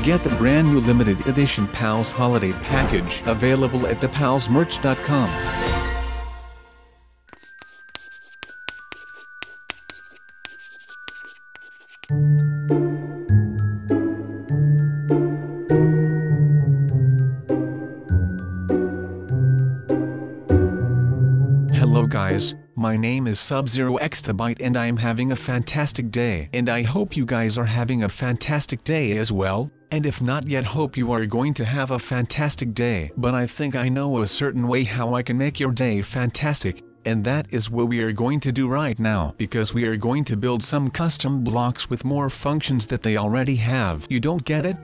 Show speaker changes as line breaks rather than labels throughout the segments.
get the brand new limited edition Pals Holiday Package available at thepalsmerch.com. Hello guys, my name is Sub-Zero-Exabyte and I am having a fantastic day. And I hope you guys are having a fantastic day as well, and if not yet hope you are going to have a fantastic day. But I think I know a certain way how I can make your day fantastic, and that is what we are going to do right now. Because we are going to build some custom blocks with more functions that they already have. You don't get it?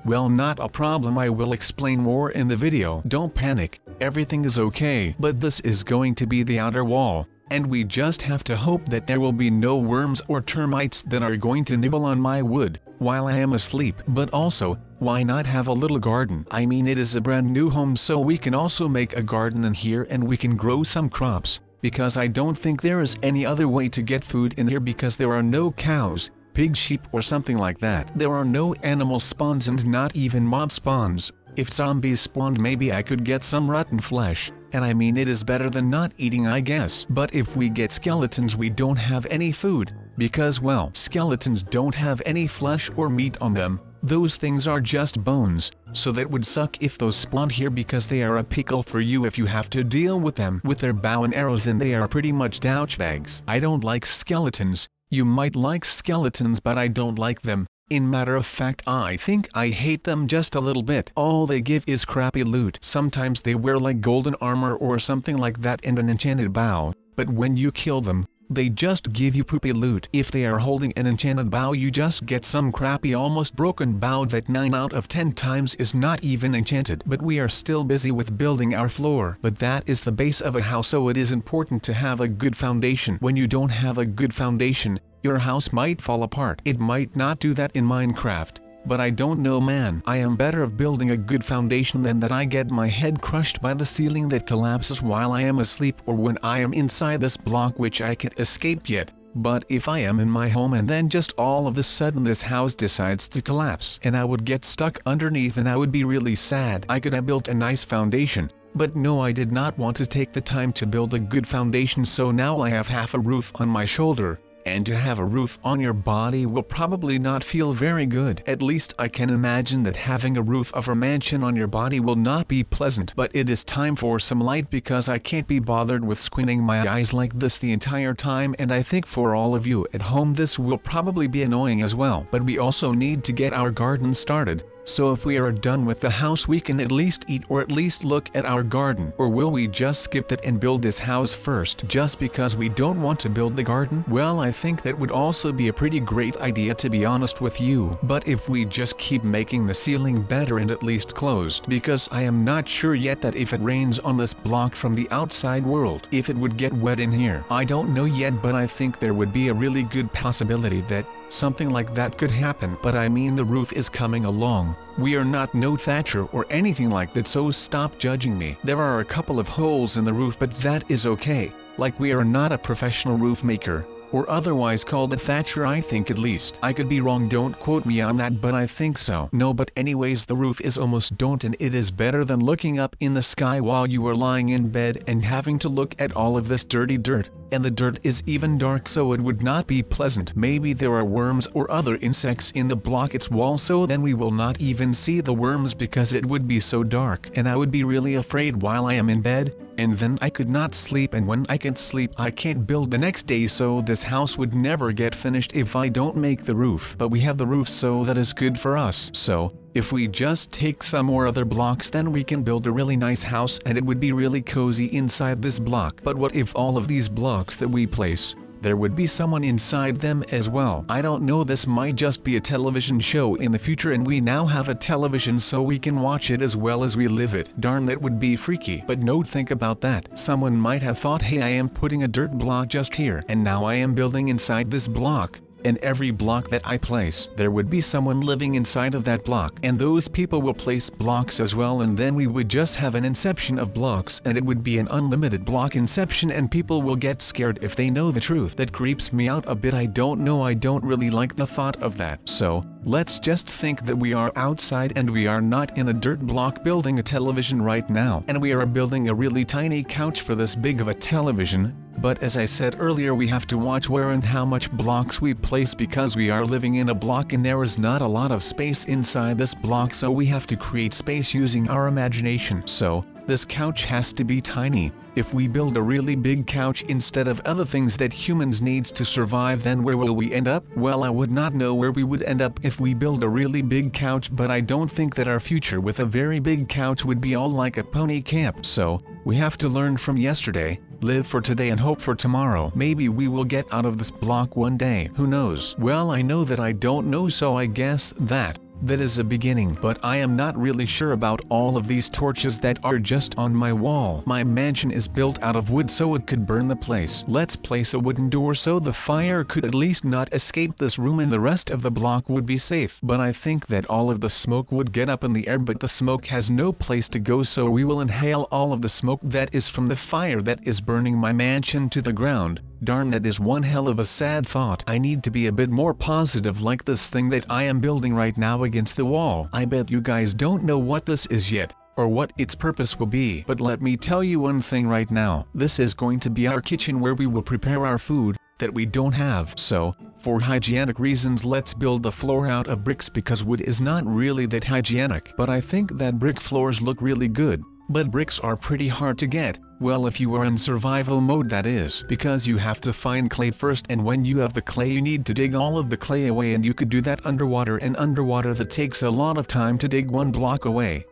Well, not a problem, I will explain more in the video. Don't panic, everything is okay. But this is going to be the outer wall, and we just have to hope that there will be no worms or termites that are going to nibble on my wood while I am asleep. But also, why not have a little garden? I mean, it is a brand new home, so we can also make a garden in here and we can grow some crops, because I don't think there is any other way to get food in here, because there are no cows, pig, sheep or something like that. There are no animal spawns and not even mob spawns. If zombies spawned, maybe I could get some rotten flesh, and I mean, it is better than not eating, I guess. But if we get skeletons, we don't have any food, because well, skeletons don't have any flesh or meat on them. Those things are just bones, so that would suck if those spawned here, because they are a pickle for you if you have to deal with them with their bow and arrows, and they are pretty much douchebags. I don't like skeletons. You might like skeletons, but I don't like them. In matter of fact, I think I hate them just a little bit. All they give is crappy loot. Sometimes they wear like golden armor or something like that and an enchanted bow, but when you kill them, they just give you poopy loot. If they are holding an enchanted bow, you just get some crappy, almost broken bow that 9 out of 10 times is not even enchanted. But we are still busy with building our floor. But that is the base of a house, so it is important to have a good foundation. When you don't have a good foundation, your house might fall apart. It might not do that in Minecraft, but I don't know, man. I am better of building a good foundation than that I get my head crushed by the ceiling that collapses while I am asleep, or when I am inside this block which I can't escape yet. But if I am in my home and then just all of a sudden this house decides to collapse, and I would get stuck underneath, and I would be really sad. I could have built a nice foundation, but no, I did not want to take the time to build a good foundation, so now I have half a roof on my shoulder. And to have a roof on your body will probably not feel very good. At least I can imagine that having a roof of a mansion on your body will not be pleasant. But it is time for some light, because I can't be bothered with squinting my eyes like this the entire time, and I think for all of you at home this will probably be annoying as well. But we also need to get our garden started. So if we are done with the house, we can at least eat, or at least look at our garden. Or will we just skip that and build this house first just because we don't want to build the garden? Well, I think that would also be a pretty great idea, to be honest with you. But if we just keep making the ceiling better and at least closed, because I am not sure yet that if it rains on this block from the outside world, if it would get wet in here. I don't know yet, but I think there would be a really good possibility that something like that could happen. But I mean, the roof is coming along. We are not no Thatcher or anything like that, so stop judging me. There are a couple of holes in the roof, but that is okay. Like, we are not a professional roof maker, or otherwise called a Thatcher, I think. At least I could be wrong, don't quote me on that, but I think so. No, but anyways, the roof is almost done, and it is better than looking up in the sky while you are lying in bed and having to look at all of this dirty dirt. And the dirt is even dark, so it would not be pleasant. Maybe there are worms or other insects in the block its wall, so then we will not even see the worms because it would be so dark, and I would be really afraid while I am in bed, and then I could not sleep, and when I can't sleep I can't build the next day, so this house would never get finished if I don't make the roof. But we have the roof, so that is good for us. So if we just take some more other blocks, then we can build a really nice house, and it would be really cozy inside this block. But what if all of these blocks that we place, there would be someone inside them as well? I don't know, this might just be a television show in the future, and we now have a television so we can watch it as well as we live it. Darn, that would be freaky. But no, think about that. Someone might have thought, hey, I am putting a dirt block just here, and now I am building inside this block. and every block that I place, there would be someone living inside of that block, and those people will place blocks as well, and then we would just have an inception of blocks, and it would be an unlimited block inception, and people will get scared if they know the truth. That creeps me out a bit. I don't know, I don't really like the thought of that. So, let's just think that we are outside and we are not in a dirt block building a television right now, and we are building a really tiny couch for this big of a television. But as I said earlier, we have to watch where and how much blocks we place, because we are living in a block and there is not a lot of space inside this block, so we have to create space using our imagination. So, this couch has to be tiny. If we build a really big couch instead of other things that humans needs to survive, then where will we end up? Well, I would not know where we would end up if we build a really big couch, but I don't think that our future with a very big couch would be all like a pony camp. So, we have to learn from yesterday, live for today and hope for tomorrow. Maybe we will get out of this block one day, who knows? Well, I know that I don't know, so I guess that is a beginning. But I am not really sure about all of these torches that are just on my wall. My mansion is built out of wood, so it could burn the place. Let's place a wooden door so the fire could at least not escape this room and the rest of the block would be safe. But I think that all of the smoke would get up in the air, but the smoke has no place to go, so we will inhale all of the smoke that is from the fire that is burning my mansion to the ground. Darn, that is one hell of a sad thought. I need to be a bit more positive, like this thing that I am building right now against the wall. I bet you guys don't know what this is yet, or what its purpose will be. But let me tell you one thing right now. This is going to be our kitchen where we will prepare our food that we don't have. So, for hygienic reasons, let's build the floor out of bricks, because wood is not really that hygienic. But I think that brick floors look really good. But bricks are pretty hard to get. Well, if you are in survival mode, that is, because you have to find clay first, and when you have the clay you need to dig all of the clay away, and you could do that underwater, and underwater that takes a lot of time to dig one block away.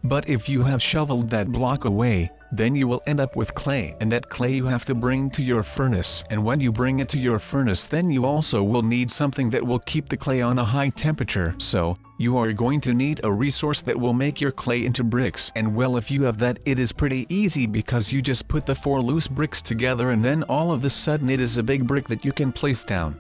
But if you have shoveled that block away, then you will end up with clay, and that clay you have to bring to your furnace, and when you bring it to your furnace, then you also will need something that will keep the clay on a high temperature. So, you are going to need a resource that will make your clay into bricks. And well, if you have that, it is pretty easy, because you just put the 4 loose bricks together, and then all of a sudden it is a big brick that you can place down.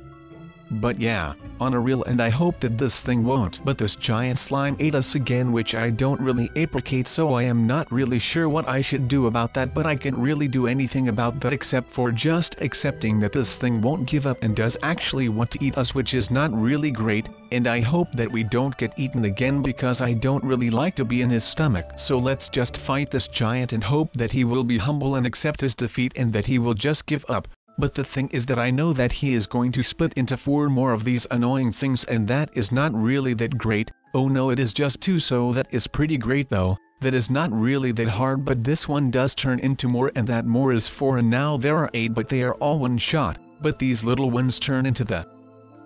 But yeah, on a real end, I hope that this thing won't. But this giant slime ate us again, which I don't really appreciate, so I am not really sure what I should do about that. But I can't really do anything about that except for just accepting that this thing won't give up and does actually want to eat us, which is not really great. And I hope that we don't get eaten again, because I don't really like to be in his stomach. So let's just fight this giant and hope that he will be humble and accept his defeat, and that he will just give up. But the thing is that I know that he is going to split into 4 more of these annoying things, and that is not really that great. Oh no, it is just 2, so that is pretty great though. That is not really that hard, but this one does turn into more, and that more is 4, and now there are 8, but they are all one shot. But these little ones turn into the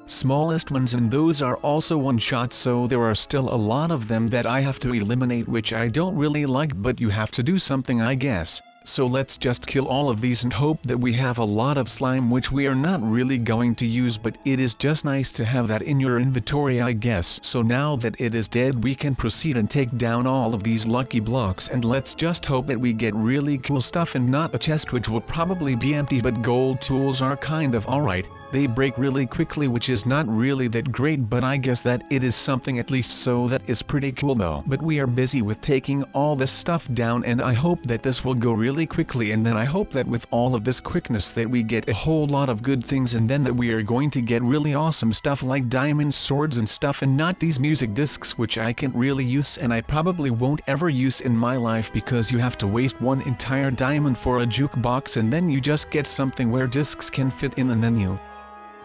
smallest ones, and those are also one shot, so there are still a lot of them that I have to eliminate, which I don't really like, but you have to do something, I guess. So let's just kill all of these and hope that we have a lot of slime, which we are not really going to use, but it is just nice to have that in your inventory, I guess. So now that it is dead, we can proceed and take down all of these lucky blocks, and let's just hope that we get really cool stuff and not a chest, which will probably be empty. But gold tools are kind of alright. They break really quickly, which is not really that great, but I guess that it is something at least, so that is pretty cool though. But we are busy with taking all this stuff down, and I hope that this will go really quickly, and then I hope that with all of this quickness that we get a whole lot of good things, and then that we are going to get really awesome stuff like diamond swords and stuff, and not these music discs, which I can't really use and I probably won't ever use in my life, because you have to waste one entire diamond for a jukebox, and then you just get something where discs can fit in, and then you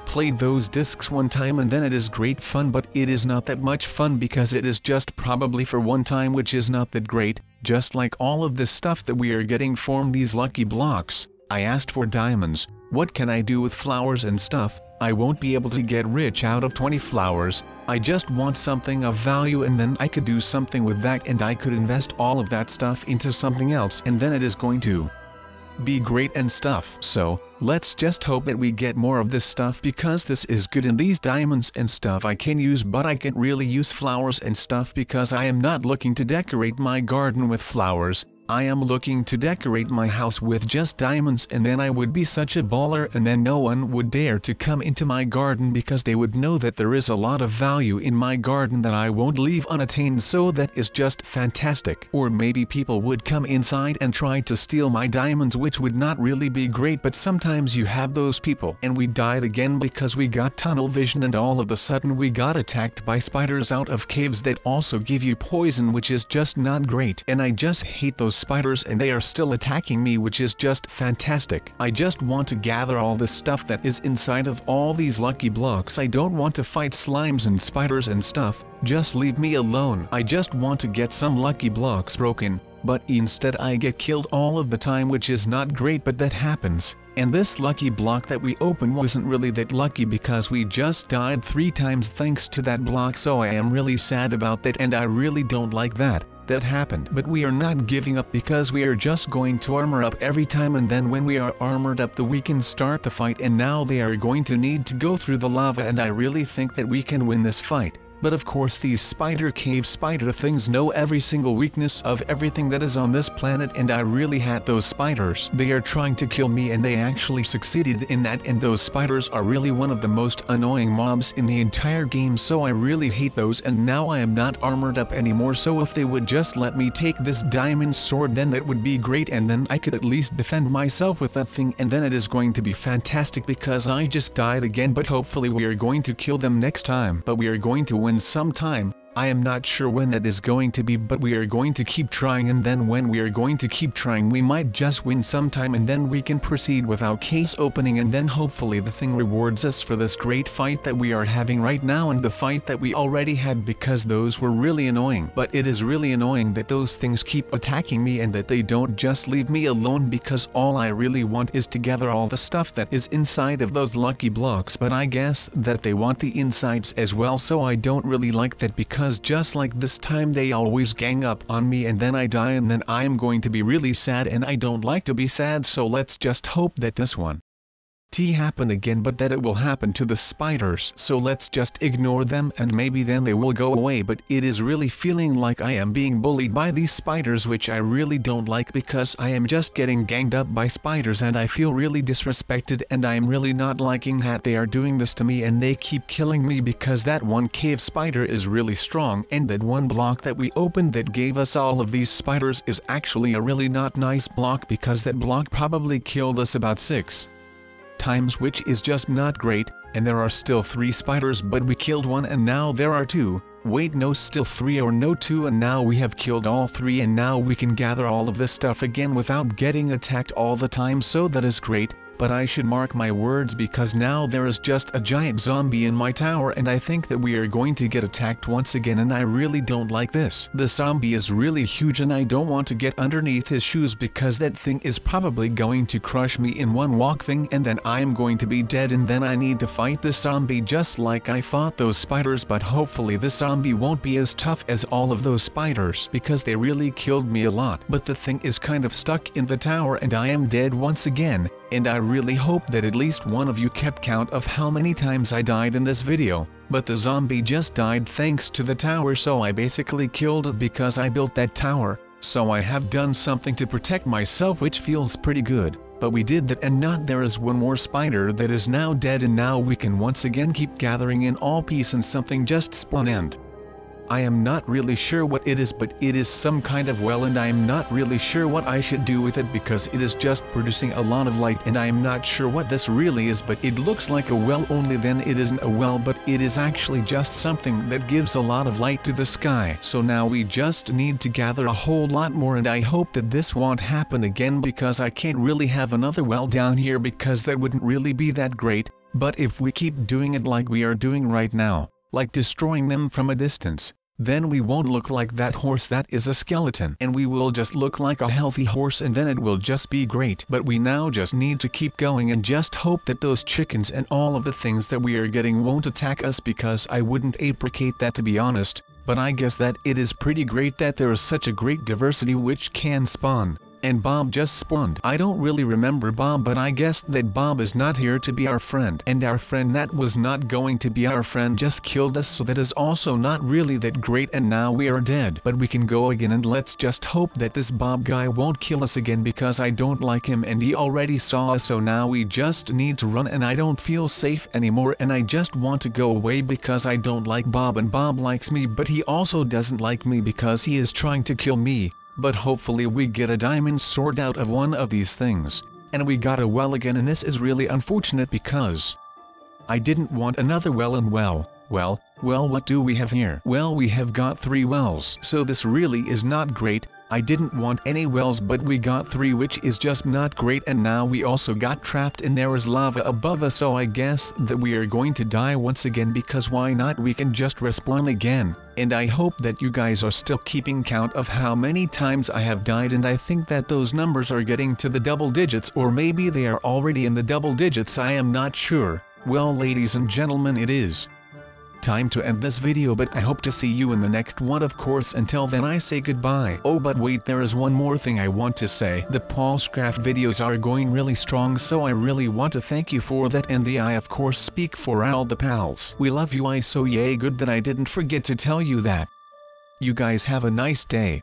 played those discs one time, and then it is great fun, but it is not that much fun because it is just probably for one time, which is not that great. Just like all of this stuff that we are getting from these lucky blocks. I asked for diamonds. What can I do with flowers and stuff? I won't be able to get rich out of 20 flowers. I just want something of value, and then I could do something with that, and I could invest all of that stuff into something else, and then it is going to be great and stuff. So, let's just hope that we get more of this stuff, because this is good, and these diamonds and stuff I can use, but I can't really use flowers and stuff because I am not looking to decorate my garden with flowers. I am looking to decorate my house with just diamonds, and then I would be such a baller, and then no one would dare to come into my garden because they would know that there is a lot of value in my garden that I won't leave unattained, so that is just fantastic. Or maybe people would come inside and try to steal my diamonds, which would not really be great, but sometimes you have those people. And we died again because we got tunnel vision, and all of a sudden we got attacked by spiders out of caves that also give you poison, which is just not great. And I just hate those spiders, and they are still attacking me, which is just fantastic. I just want to gather all the stuff that is inside of all these lucky blocks. I don't want to fight slimes and spiders and stuff, just leave me alone. I just want to get some lucky blocks broken, but instead I get killed all of the time, which is not great, but that happens. And this lucky block that we opened wasn't really that lucky because we just died 3 times thanks to that block, so I am really sad about that, and I really don't like that happened. But we are not giving up because we are just going to armor up every time, and then when we are armored up we can start the fight. And now they are going to need to go through the lava, and I really think that we can win this fight. But of course these spider cave spider things know every single weakness of everything that is on this planet, and I really hate those spiders. They are trying to kill me, and they actually succeeded in that, and those spiders are really one of the most annoying mobs in the entire game, so I really hate those. And now I am not armored up anymore, so if they would just let me take this diamond sword, then that would be great, and then I could at least defend myself with that thing, and then it is going to be fantastic because I just died again. But hopefully we are going to kill them next time, but we are going to win sometime. I am not sure when that is going to be, but we are going to keep trying, and then when we are going to keep trying we might just win sometime, and then we can proceed with our case opening, and then hopefully the thing rewards us for this great fight that we are having right now, and the fight that we already had, because those were really annoying. But it is really annoying that those things keep attacking me and that they don't just leave me alone, because all I really want is to gather all the stuff that is inside of those lucky blocks, but I guess that they want the insides as well, so I don't really like that, because just like this time they always gang up on me and then I die, and then I am going to be really sad, and I don't like to be sad, so let's just hope that this one happen again, but that it will happen to the spiders, so let's just ignore them and maybe then they will go away. But it is really feeling like I am being bullied by these spiders, which I really don't like, because I am just getting ganged up by spiders and I feel really disrespected, and I am really not liking that they are doing this to me, and they keep killing me because that one cave spider is really strong, and that one block that we opened that gave us all of these spiders is actually a really not nice block, because that block probably killed us about 6 times, which is just not great. And there are still 3 spiders, but we killed 1, and now there are 2. Wait, no, still 3 or no 2, and now we have killed all 3, and now we can gather all of this stuff again without getting attacked all the time, so that is great. But I should mark my words, because now there is just a giant zombie in my tower, and I think that we are going to get attacked once again, and I really don't like this. The zombie is really huge, and I don't want to get underneath his shoes, because that thing is probably going to crush me in one walk thing, and then I am going to be dead, and then I need to fight the zombie just like I fought those spiders. But hopefully the zombie won't be as tough as all of those spiders, because they really killed me a lot. But the thing is kind of stuck in the tower, and I am dead once again. And I really hope that at least one of you kept count of how many times I died in this video. But the zombie just died thanks to the tower, so I basically killed it because I built that tower. So I have done something to protect myself, which feels pretty good. But we did that, and not there is one more spider that is now dead, and now we can once again keep gathering in all peace, and something just spawned. I am not really sure what it is, but it is some kind of well, and I am not really sure what I should do with it, because it is just producing a lot of light, and I am not sure what this really is. But it looks like a well, only then it isn't a well, but it is actually just something that gives a lot of light to the sky. So now we just need to gather a whole lot more, and I hope that this won't happen again, because I can't really have another well down here, because that wouldn't really be that great. But if we keep doing it like we are doing right now, like destroying them from a distance, then we won't look like that horse that is a skeleton, and we will just look like a healthy horse, and then it will just be great. But we now just need to keep going and just hope that those chickens and all of the things that we are getting won't attack us, because I wouldn't appreciate that, to be honest. But I guess that it is pretty great that there is such a great diversity which can spawn. and Bob just spawned. I don't really remember Bob, but I guess that Bob is not here to be our friend, and our friend that was not going to be our friend just killed us, so that is also not really that great, and now we are dead. But we can go again, and let's just hope that this Bob guy won't kill us again, because I don't like him and he already saw us, so now we just need to run, and I don't feel safe anymore, and I just want to go away because I don't like Bob, and Bob likes me, but he also doesn't like me because he is trying to kill me. But hopefully we get a diamond sword out of one of these things, and we got a well again, and this is really unfortunate because I didn't want another well, and well, what do we have here? Well, we have got 3 wells, so this really is not great. I didn't want any wells, but we got 3, which is just not great, and now we also got trapped and there is lava above us, so I guess that we are going to die once again, because why not, we can just respawn again. And I hope that you guys are still keeping count of how many times I have died, and I think that those numbers are getting to the double digits, or maybe they are already in the double digits, I am not sure. Well, ladies and gentlemen, it is time to end this video, but I hope to see you in the next one, of course. Until then, I say goodbye. Oh, but wait, there is one more thing I want to say. The Paulscraft videos are going really strong, so I really want to thank you for that, and I of course speak for all the pals. We love you. I so yay good that I didn't forget to tell you that. You guys have a nice day.